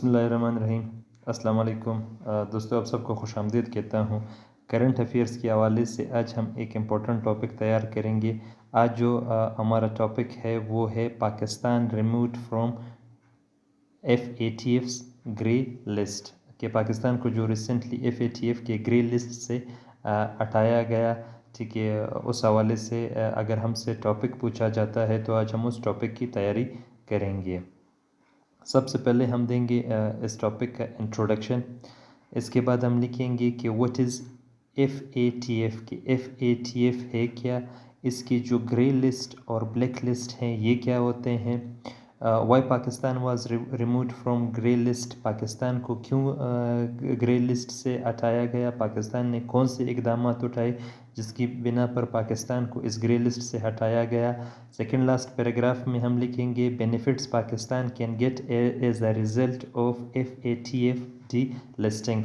बिस्मिल्लाहिर्रहमानिर्रहीम। अस्सलाम वालेकुम दोस्तों, आप सबको खुश आमदीद कहता हूँ। करंट अफेयर्स के हवाले से आज हम एक इम्पोर्टेंट टॉपिक तैयार करेंगे। आज जो हमारा टॉपिक है वो है Pakistan removed from FATF's grey list, कि पाकिस्तान को जो रिसेंटली FATF के ग्रे लिस्ट से हटाया गया। ठीक है, उस हवाले से अगर हमसे टॉपिक पूछा जाता है तो आज हम उस टॉपिक की तैयारी करेंगे। सबसे पहले हम देंगे इस टॉपिक का इंट्रोडक्शन। इसके बाद हम लिखेंगे कि व्हाट इज़ FATF, कि FATF है क्या, इसकी जो ग्रे लिस्ट और ब्लैक लिस्ट हैं ये क्या होते हैं, why Pakistan was removed from grey list, Pakistan को क्यों ग्रे लिस्ट से हटाया गया, पाकिस्तान ने कौन से इकदाम उठाए जिसकी बिना पर पाकिस्तान को इस ग्रे लिस्ट से हटाया गया। सेकंड लास्ट पैराग्राफ में हम लिखेंगे benefits Pakistan can get as a result of FATF delisting,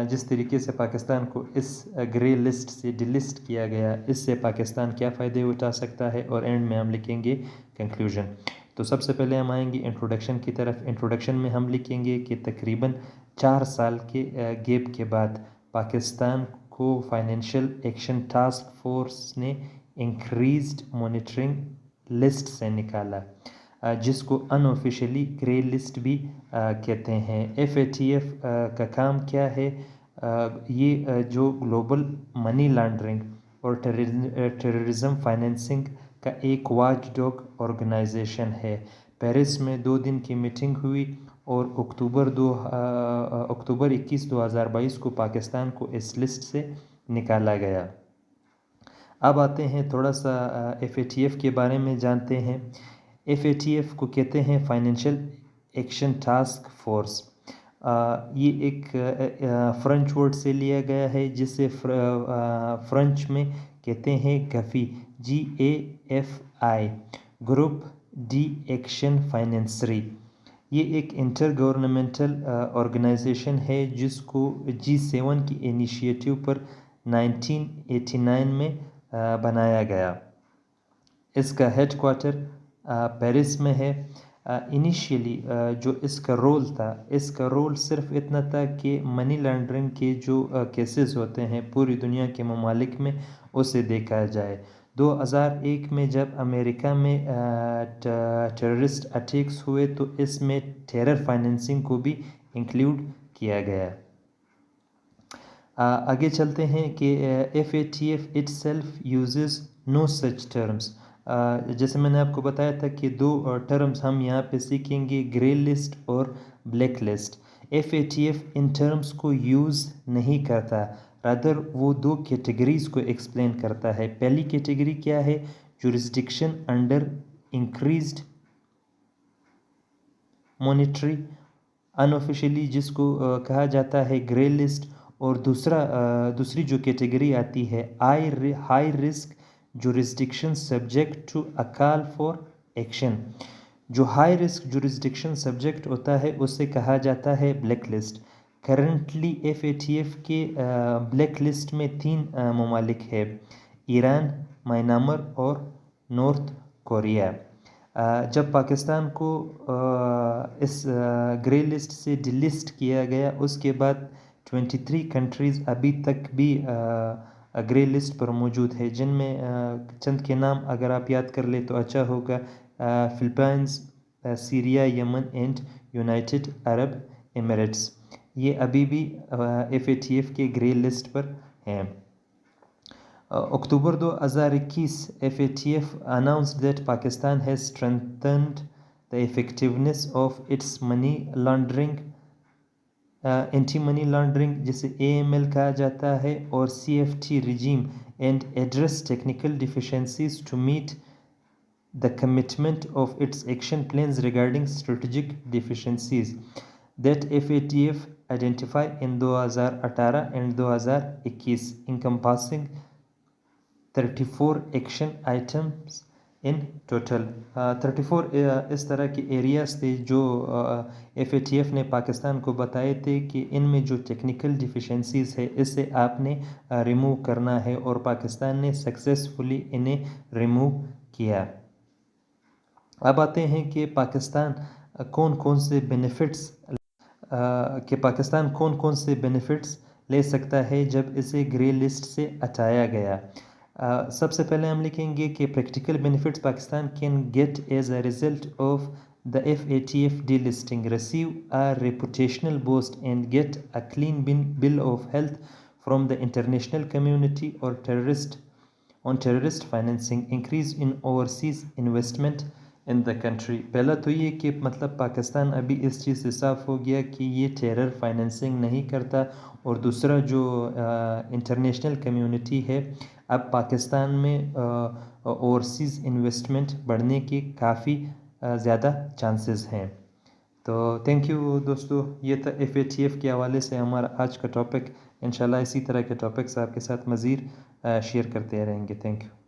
जिस तरीके से पाकिस्तान को इस ग्रे लिस्ट से डिलिस्ट किया गया इससे पाकिस्तान क्या फ़ायदे उठा सकता है, और एंड में हम लिखेंगे कंक्लूजन। तो सबसे पहले हम आएंगे इंट्रोडक्शन की तरफ। इंट्रोडक्शन में हम लिखेंगे कि तकरीबन 4 साल के गैप के बाद पाकिस्तान को फाइनेंशियल एक्शन टास्क फोर्स ने इंक्रीज्ड मॉनिटरिंग लिस्ट से निकाला, जिसको अनऑफिशियली ग्रे लिस्ट भी कहते हैं। FATF का काम क्या है, ये जो ग्लोबल मनी लॉन्ड्रिंग और टेररिज्म फाइनेंसिंग का एक वॉच डॉग ऑर्गेनाइजेशन है। पेरिस में 2 दिन की मीटिंग हुई और अक्टूबर 21 2022 को पाकिस्तान को इस लिस्ट से निकाला गया। अब आते हैं थोड़ा सा FATF के बारे में जानते हैं। FATF को कहते हैं फाइनेंशियल एक्शन टास्क फोर्स। ये एक फ्रेंच वर्ड से लिया गया है जिसे फ्रेंच में कहते हैं GAFI, GAFI, ग्रुप डी एक्शन फाइनेंसरी। ये एक इंटर गवर्नमेंटल ऑर्गेनाइजेशन है जिसको G7 की इनिशिएटिव पर 1989 में बनाया गया। इसका हेड क्वार्टर पेरिस में है। इनिशियली जो इसका रोल था, इसका रोल सिर्फ इतना था कि मनी लॉन्ड्रिंग के जो केसेस होते हैं पूरी दुनिया के ममालिक में उसे देखा जाए। 2001 में जब अमेरिका में टेररिस्ट अटैक्स हुए तो इसमें टेरर फाइनेंसिंग को भी इंक्लूड किया गया। आगे चलते हैं कि FATF itself uses no such terms। जैसे मैंने आपको बताया था कि 2 टर्म्स हम यहाँ पे सीखेंगे, ग्रे लिस्ट और black list. FATF in terms को यूज़ नहीं करता, रादर वो 2 कैटेगरीज को एक्सप्लेन करता है। पहली कैटेगरी क्या है, jurisdiction under increased monetary unofficially, जिसको कहा जाता है ग्रे लिस्ट, और दूसरी जो कैटेगरी आती है high risk jurisdiction subject to a call for action. जो हाई रिस्क जुरिस्डिक्शन सब्जेक्ट होता है उसे कहा जाता है ब्लैक लिस्ट। करंटली FATF के ब्लैक लिस्ट में 3 ममालिक है, ईरान, म्यांमार और नॉर्थ कोरिया। जब पाकिस्तान को इस ग्रे लिस्ट से डिलिस्ट किया गया उसके बाद 23 कंट्रीज़ अभी तक भी ग्रे लिस्ट पर मौजूद है, जिनमें चंद के नाम अगर आप याद कर ले तो अच्छा होगा। Philippines, Syria, Yemen and United Arab Emirates, ये अभी भी FATF के ग्रे लिस्ट पर हैं। अक्टूबर 2021 FATF announced that Pakistan has strengthened the effectiveness of its money laundering, anti money laundering जिसे AML कहा जाता है, और CFT regime and address technical deficiencies to meet the commitment of its action plans regarding strategic deficiencies that FATF identified in 2018 and 2021, encompassing 34 action items in total. 34 इस तरह के areas थे जो FATF ने पाकिस्तान को बताए थे कि इनमें जो टेक्निकल डिफिशेंसीज है इसे आपने रिमूव करना है, और पाकिस्तान ने सक्सेसफुली इन्हें रिमूव किया। अब आते हैं कि पाकिस्तान कौन कौन से बेनिफिट्स کہ پاکستان کون کون سے بینیفٹس لے سکتا ہے جب اسے گرے لسٹ سے ہٹایا گیا. سب سے پہلے ہم لکھیں گے کہ practical benefits Pakistan can get as a result of the FATF delisting: receive a reputational boost and get a clean bill of health from the international community or terrorist financing, increase in overseas investment in the country. پہلا تو یہ کہ مطلب پاکستان ابھی اس چیز سے صاف ہو گیا کہ یہ ٹیرر فائنینسنگ نہیں کرتا، اور دوسرا جو انٹرنیشنل کمیونٹی ہے اب پاکستان میں اوورسیز انویسٹمنٹ بڑھنے کے کافی زیادہ چانسز ہیں. تو تھینک یو دوستو، یہ تھا FATF کے حوالے سے ہمارا آج کا ٹاپک. انشاءاللہ اسی طرح کے ٹاپکس آپ کے ساتھ مزید شیئر کرتے رہیں گے. Thank you.